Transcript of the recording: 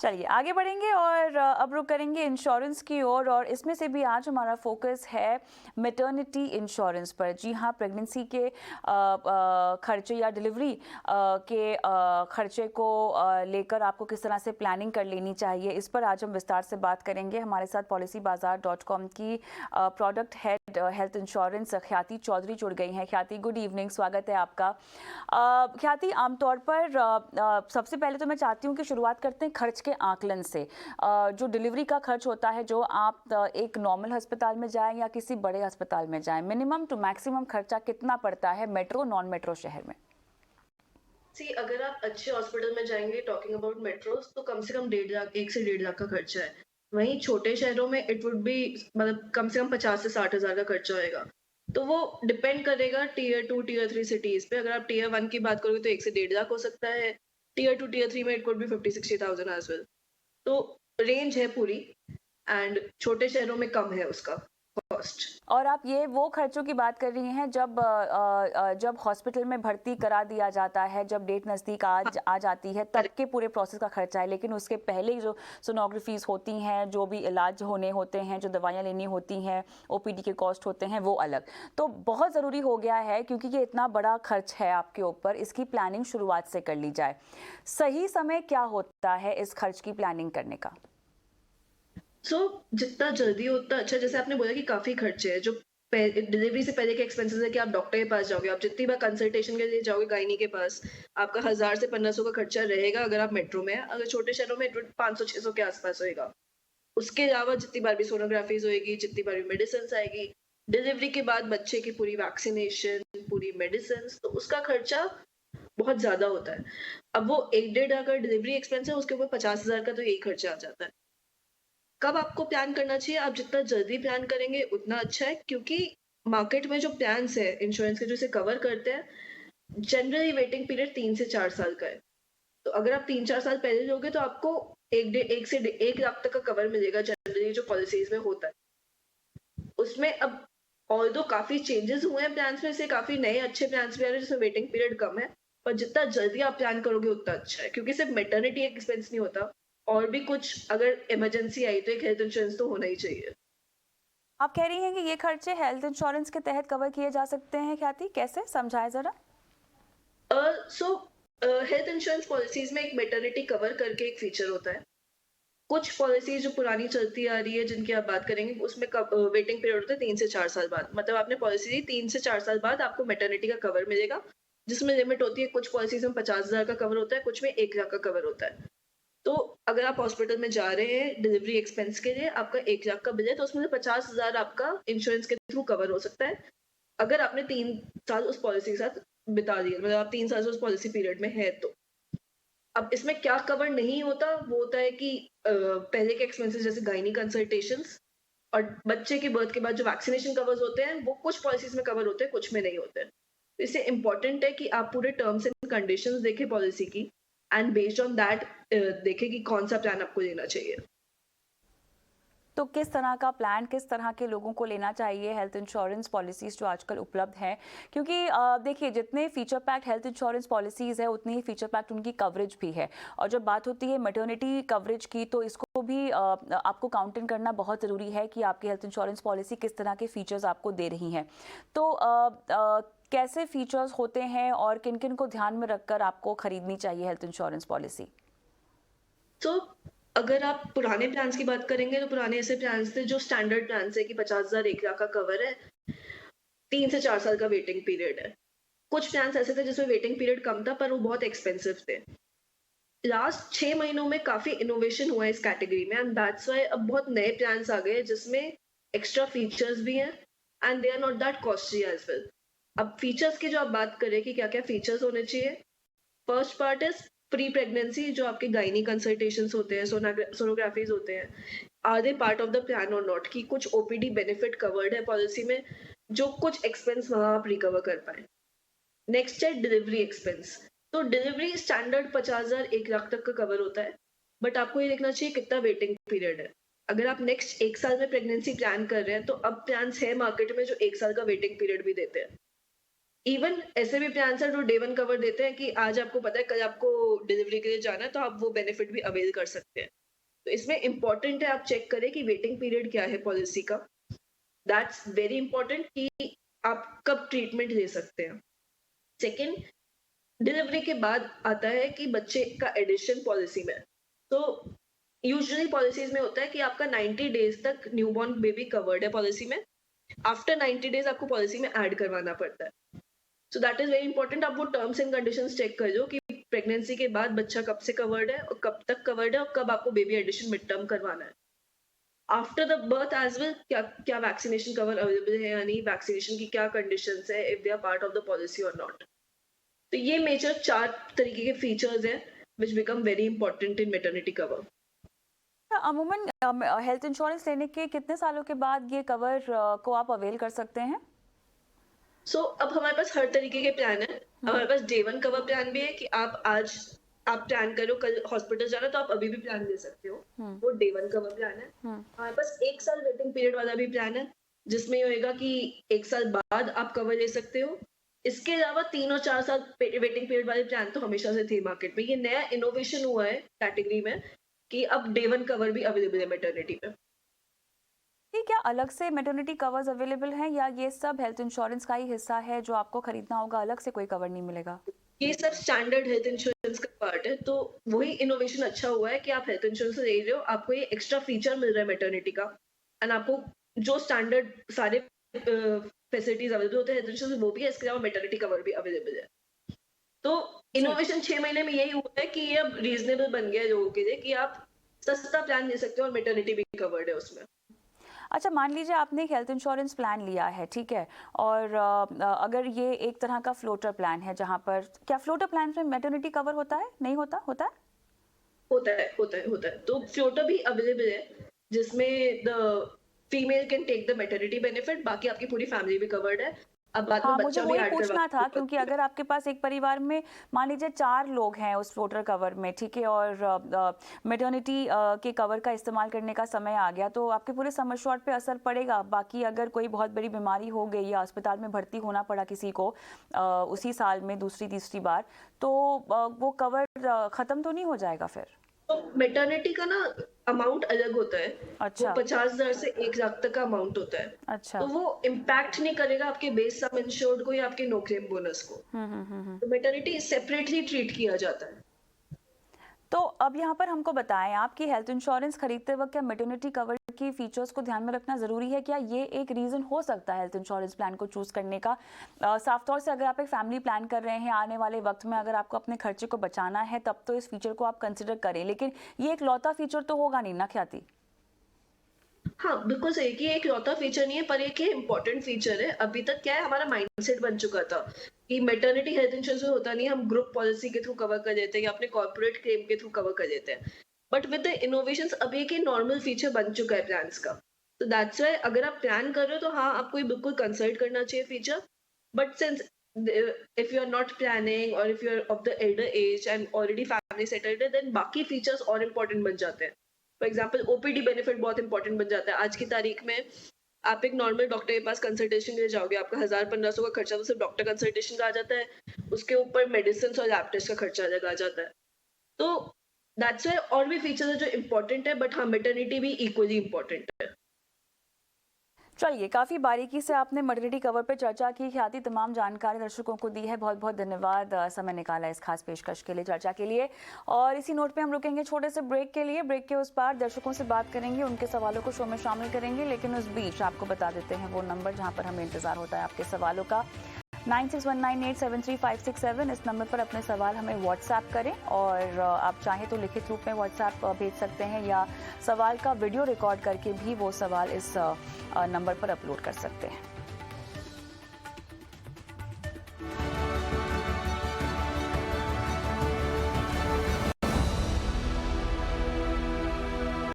चलिए आगे बढ़ेंगे और अब रुक करेंगे इंश्योरेंस की ओर। और इसमें से भी आज हमारा फोकस है मैटरनिटी इंश्योरेंस पर। जी हाँ, प्रेगनेंसी के खर्चे या डिलीवरी के खर्चे को लेकर आपको किस तरह से प्लानिंग कर लेनी चाहिए, इस पर आज हम विस्तार से बात करेंगे। हमारे साथ policybazaar.com की प्रोडक्ट हेड हेल्थ इंश्योरेंस ख्याति चौधरी जुड़ गई हैं। ख्याति, गुड इवनिंग, स्वागत है आपका। ख्याति, आमतौर पर सबसे पहले तो मैं चाहती हूँ कि शुरुआत करते हैं खर्च के आकलन से। जो डिलीवरी का खर्च होता है, जो आप एक नॉर्मल अस्पताल में जाएं या किसी बड़े अस्पताल में जाएं, मिनिमम टू मैक्सिमम खर्चा कितना पड़ता है मेट्रो नॉन मेट्रो शहर में? अगर आप अच्छे हॉस्पिटल में जाएंगे, टॉकिंग अबाउट मेट्रोस, तो कम से कम 1.5 लाख, 1 से 1.5 लाख का खर्चा है। वहीं छोटे शहरों में इट वुड बी मतलब कम से कम 50 से 60 हजार का खर्चा होएगा। तो वो डिपेंड करेगा टीयर 2 टीयर 3 सिटीज पे। अगर आप टीयर 1 की बात करोगे तो 1 से 1.5 लाख हो सकता है। टीयर 2 टीयर 3 में it could be 50-60 thousand as well. तो रेंज है पूरी, एंड छोटे शहरों में कम है उसका कॉस्ट। और आप ये वो खर्चों की बात कर रही हैं जब हॉस्पिटल में भर्ती करा दिया जाता है, जब डेट नज़दीक आ जाती है, तब के पूरे प्रोसेस का खर्चा है। लेकिन उसके पहले जो सोनोग्राफीज होती हैं, जो भी इलाज होने होते हैं, जो दवाइयाँ लेनी होती हैं, ओपीडी के कॉस्ट होते हैं, वो अलग। तो बहुत ज़रूरी हो गया है, क्योंकि ये इतना बड़ा खर्च है आपके ऊपर, इसकी प्लानिंग शुरुआत से कर ली जाए। सही समय क्या होता है इस खर्च की प्लानिंग करने का? जितना जल्दी हो उतना अच्छा। जैसे आपने बोला कि काफ़ी खर्चे हैं, जो डिलीवरी से पहले के एक्सपेंसेस है कि आप डॉक्टर के पास जाओगे, आप जितनी बार कंसल्टेशन के लिए जाओगे गायनी के पास, आपका 1000 से 1500 का खर्चा रहेगा अगर आप मेट्रो में हैं। अगर छोटे शहरों में 500-600 के आसपास होएगा। उसके अलावा जितनी बार भी सोनोग्राफीज़ होएगी, जितनी बार भी मेडिसिन्स आएगी, डिलीवरी के बाद बच्चे की पूरी वैक्सीनेशन, पूरी मेडिसिन्स, तो उसका खर्चा बहुत ज़्यादा होता है। अब वो 1 डेढ़ अगर डिलीवरी एक्सपेंस है, उसके ऊपर 50,000 का तो यही खर्चा आ जाता है। कब आपको प्लान करना चाहिए? आप जितना जल्दी प्लान करेंगे उतना अच्छा है, क्योंकि मार्केट में जो प्लान्स है इंश्योरेंस के जो इसे कवर करते हैं, जनरली वेटिंग पीरियड 3 से 4 साल का है। तो अगर आप 3-4 साल पहले लोगे तो आपको 1 लाख तक का कवर मिलेगा जनरली, जो पॉलिसीज में होता है। उसमें अब ऑल्दो काफ़ी चेंजेस हुए हैं प्लान्स में, से काफ़ी नए अच्छे प्लान्स भी आ रहे हैं जिसमें वेटिंग पीरियड कम है। पर जितना जल्दी आप प्लान करोगे उतना अच्छा है, क्योंकि सिर्फ मैटरनिटी एक एक्सपेंस नहीं होता, और भी कुछ अगर इमरजेंसी आई तो एक हेल्थ इंश्योरेंस तो होना ही चाहिए। आप कह रही हैं कि ये खर्चे हेल्थ इंश्योरेंस के तहत कवर किए जा सकते हैं। ख्याति, कैसे, समझाएं जरा। सो हेल्थ इंश्योरेंस पॉलिसीज में एक मैटरनिटी कवर करके एक फीचर होता है। कुछ पॉलिसीज जो पुरानी चलती आ रही है जिनकी आप बात करेंगे, उसमें वेटिंग पीरियड होता है 3 से 4 साल बाद। मतलब आपने पॉलिसी ली, 3 से 4 साल बाद आपको मैटरनिटी का कवर मिलेगा, जिसमें लिमिट होती है। कुछ पॉलिसीज में 50,000 का कवर होता है, कुछ में 1 लाख का कवर होता है। तो अगर आप हॉस्पिटल में जा रहे हैं डिलीवरी एक्सपेंस के लिए, आपका 1 लाख का बिल है, तो उसमें से 50,000 आपका इंश्योरेंस के थ्रू कवर हो सकता है, अगर आपने 3 साल उस पॉलिसी के साथ बिता दिए, मतलब आप 3 साल से उस पॉलिसी पीरियड में है तो। अब इसमें क्या कवर नहीं होता, वो होता है कि पहले के एक्सपेंसेस जैसे गायनी कंसल्टेशंस और बच्चे के बर्थ के बाद जो वैक्सीनेशन कवर्स होते हैं, वो कुछ पॉलिसीज में कवर होते हैं, कुछ में नहीं होते हैं। तो इससे इम्पोर्टेंट है कि आप पूरे टर्म्स एंड कंडीशंस देखें पॉलिसी की, एंड बेस्ड ऑन दैट देखें कि कौन सा प्लान आपको लेना चाहिए। तो किस तरह का प्लान किस तरह के लोगों को लेना चाहिए हेल्थ इंश्योरेंस पॉलिसीज़ जो आजकल उपलब्ध हैं? क्योंकि देखिए, जितने feature packed health insurance policies है, उतनी ही फीचर पैक्ड उनकी कवरेज भी है। और जब बात होती है मैटरनिटी कवरेज की, तो इसको भी आपको काउंटिंग करना बहुत ज़रूरी है कि आपकी हेल्थ इंश्योरेंस पॉलिसी किस तरह के फीचर्स आपको दे रही हैं। तो कैसे फीचर्स होते हैं और किन किन को ध्यान में रखकर आपको खरीदनी चाहिए हेल्थ इंश्योरेंस पॉलिसी? तो अगर आप पुराने प्लान्स की बात करेंगे, तो पुराने ऐसे प्लान्स थे जो स्टैंडर्ड प्लान्स है कि 50,000 1 लाख का कवर है, 3 से 4 साल का वेटिंग पीरियड है। कुछ प्लान्स ऐसे थे जिसमें वेटिंग पीरियड कम था, पर वो बहुत एक्सपेंसिव थे। लास्ट 6 महीनों में काफ़ी इनोवेशन हुआ है इस कैटेगरी में, एंड दैट्स व्हाई अब बहुत नए प्लान्स आ गए हैं जिसमें एक्स्ट्रा फीचर्स भी हैं, and they are not that costly as well. अब फीचर्स की जो आप बात करें कि क्या-क्या फीचर्स होने चाहिए, first part is pre pregnancy, जो आपके गायनी कंसल्टेशंस होते हैं, सोनोग्राफीज़ होते हैं, are they part of the plan or not, कि कुछ ओपीडी बेनिफिट कवर्ड है पॉलिसी में, जो कुछ एक्सपेंस वहाँ आप रिकवर कर पाएँ। नेक्स्ट है डिलीवरी एक्सपेंस। तो डिलीवरी स्टैंडर्ड 50,000 1 लाख तक का कवर होता है, बट आपको ये देखना चाहिए कितना वेटिंग पीरियड है। अगर आप नेक्स्ट 1 साल में प्रेगनेंसी प्लान कर रहे हैं, तो अब प्लान्स है मार्केट में जो 1 साल का वेटिंग पीरियड भी देते हैं। इवन ऐसे भी प्लान्स हैं जो डे 1 कवर देते हैं कि आज आपको पता है कल आपको डिलीवरी के लिए जाना है तो आप वो बेनिफिट भी अवेल कर सकते हैं। तो इसमें इम्पोर्टेंट है आप चेक करें कि वेटिंग पीरियड क्या है पॉलिसी का। दैट्स वेरी इंपॉर्टेंट कि आप कब ट्रीटमेंट ले सकते हैं। सेकंड, डिलीवरी के बाद आता है कि बच्चे का एडिशन पॉलिसी में। तो यूजुअली पॉलिसीज में होता है कि आपका 90 डेज तक न्यूबॉर्न बेबी कवर्ड है पॉलिसी में। आफ्टर 90 डेज आपको पॉलिसी में ऐड करवाना पड़ता है। So that is very important. आप वो टर्म्स एंड कंडीशंस चेक कर लो कि प्रेगनेंसी के बाद बच्चा कब से कवर्ड है और कब तक कवर्ड है और कब आपको बेबी एडिशन मिड टर्म करवाना है। After the birth as well क्या क्या वैक्सीनेशन कवर अवेलेबल है या नहीं, वैक्सीनेशन की क्या कंडीशंस है, if they are part of the policy और नॉट। तो ये मेजर 4 तरीके के फीचर्स हैं which become very important in maternity cover. अमूमन हेल्थ इंश्योरेंस लेने के कितने सालों के बाद ये कवर को आप अवेल कर सकते हैं? अब हमारे पास हर तरीके के प्लान है। हमारे पास डे 1 कवर प्लान भी है कि आप आज आप प्लान करो कल हॉस्पिटल जाना तो आप अभी भी प्लान ले सकते हो। वो डे 1 कवर प्लान है। हमारे पास 1 साल वेटिंग पीरियड वाला भी प्लान है जिसमें ये होएगा कि 1 साल बाद आप कवर ले सकते हो। इसके अलावा 3 और 4 साल वेटिंग पीरियड वाले प्लान तो हमेशा से थे मार्केट में। ये नया इनोवेशन हुआ है कैटेगरी में कि अब डे 1 कवर भी अवेलेबल है मैटरनिटी पे। ये क्या अलग से मैटरनिटी कवर्स अवेलेबल हैं या ये सब हेल्थ इंश्योरेंस का ही हिस्सा है जो आपको खरीदना होगा, अलग से कोई कवर नहीं मिलेगा? ये सब स्टैंडर्ड हेल्थ इंश्योरेंस का पार्ट है। तो वही इनोवेशन अच्छा हुआ है कि आप हेल्थ इंश्योरेंस ले रहे हो, आपको ये एक्स्ट्रा फीचर मिल रहा है मैटरनिटी का एंड आपको जो स्टैंडर्ड सारे फैसिलिटीज अवेलेबल होते हैं हेल्थ इंश्योरेंस वो भी है, इसके अलावा मैटरनिटी कवर भी अवेलेबल है। तो इनोवेशन 6 महीने में यही हुआ है कि ये अब रीजनेबल बन गया है लोगों के लिए कि आप सस्ता प्लान ले सकते हो और मैटरनिटी भी कवर्ड है उसमें। अच्छा, मान लीजिए आपने एक हेल्थ इंश्योरेंस प्लान लिया है, ठीक है, और अगर ये एक तरह का फ्लोटर प्लान है जहाँ पर क्या फ्लोटर प्लान में मैटरनिटी कवर होता है, नहीं होता? होता है? होता है। तो फ्लोटर भी अवेलेबल है जिसमें the female can take the maternity benefit, बाकी आपकी पूरी फैमिली भी कवर्ड है। अब बाद में हाँ, मुझे बच्चा भी वही ऐड पूछना था करवा क्योंकि अगर आपके पास एक परिवार में मान लीजिए 4 लोग हैं उस फ्लोटर कवर में, ठीक है, और मैटरनिटी के कवर का इस्तेमाल करने का समय आ गया तो आपके पूरे सम एश्योर्ड पे असर पड़ेगा। बाकी अगर कोई बहुत बड़ी बीमारी हो गई या अस्पताल में भर्ती होना पड़ा किसी को उसी साल में दूसरी तीसरी बार, तो वो कवर ख़त्म तो नहीं हो जाएगा फिर? तो मैटरनिटी का ना अमाउंट अलग होता है। अच्छा। वो 50,000 से 1 लाख तक का अमाउंट होता है। अच्छा। तो वो इम्पैक्ट नहीं करेगा आपके बेस सम इंश्योर्ड को या आपके नो क्लेम बोनस को। तो मैटरनिटी सेपरेटली ट्रीट किया जाता है। तो अब यहाँ पर हमको बताएं आप कि हेल्थ इंश्योरेंस खरीदते वक्त क्या मैटरनिटी कवर की फीचर्स को ध्यान में रखना ज़रूरी है? क्या ये एक रीज़न हो सकता है हेल्थ इंश्योरेंस प्लान को चूज़ करने का? साफ तौर से अगर आप एक फैमिली प्लान कर रहे हैं आने वाले वक्त में, अगर आपको अपने खर्चे को बचाना है तब तो इस फीचर को आप कंसिडर करें, लेकिन ये एक लौता फीचर तो होगा नहीं ना ख्याति? हाँ, बिल्कुल सही कि एक लौता फीचर नहीं है पर एक इम्पोर्टेंट फीचर है। अभी तक क्या है हमारा माइंडसेट बन चुका था कि मैटरनिटी हेल्थ इंश्योरेंस में होता नहीं, हम ग्रुप पॉलिसी के थ्रू कवर कर देते हैं या अपने कॉर्पोरेट क्लेम के थ्रू कवर कर देते हैं। बट विद द इनोवेशंस अब एक नॉर्मल फीचर बन चुका है प्लान्स का। तो दैट्स व्हाई अगर आप प्लान कर रहे हो तो हाँ आपको ये बिल्कुल कंसल्ट करना चाहिए feature. But since if you are not planning or if you are of the elder age and already family settled है then बाकी फीचर्स और इम्पोर्टेंट बन जाते हैं। फॉर एग्जाम्पल ओपीडी बेनिफिट बहुत इंपॉर्टेंट बन जाता है। आज की तारीख में आप एक नॉर्मल डॉक्टर के पास कंसल्टेशन के लिए जाओगे, आपका 1,000-1,500 का खर्चा तो सिर्फ डॉक्टर कंसल्टेशन का आ जाता है, उसके ऊपर मेडिसिन और लैब टेस्ट का खर्चा अलग आ जाता है। तो दैट्स व्हाई और भी फीचर्स है जो इम्पोर्टेंट है, बट हाँ मैटरनिटी भी इक्वली इम्पोर्टेंट है। चलिए, काफ़ी बारीकी से आपने मैटरनिटी कवर पे चर्चा की, ख्याति तमाम जानकारी दर्शकों को दी है। बहुत बहुत धन्यवाद समय निकाला इस खास पेशकश के लिए, चर्चा के लिए। और इसी नोट पे हम रुकेंगे छोटे से ब्रेक के लिए। ब्रेक के उस पार दर्शकों से बात करेंगे, उनके सवालों को शो में शामिल करेंगे, लेकिन उस बीच आपको बता देते हैं वो नंबर जहाँ पर हमें इंतजार होता है आपके सवालों का। 9619873567 इस नंबर पर अपने सवाल हमें व्हाट्सएप करें और आप चाहें तो लिखित रूप में व्हाट्सएप भेज सकते हैं या सवाल का वीडियो रिकॉर्ड करके भी वो सवाल इस नंबर पर अपलोड कर सकते हैं।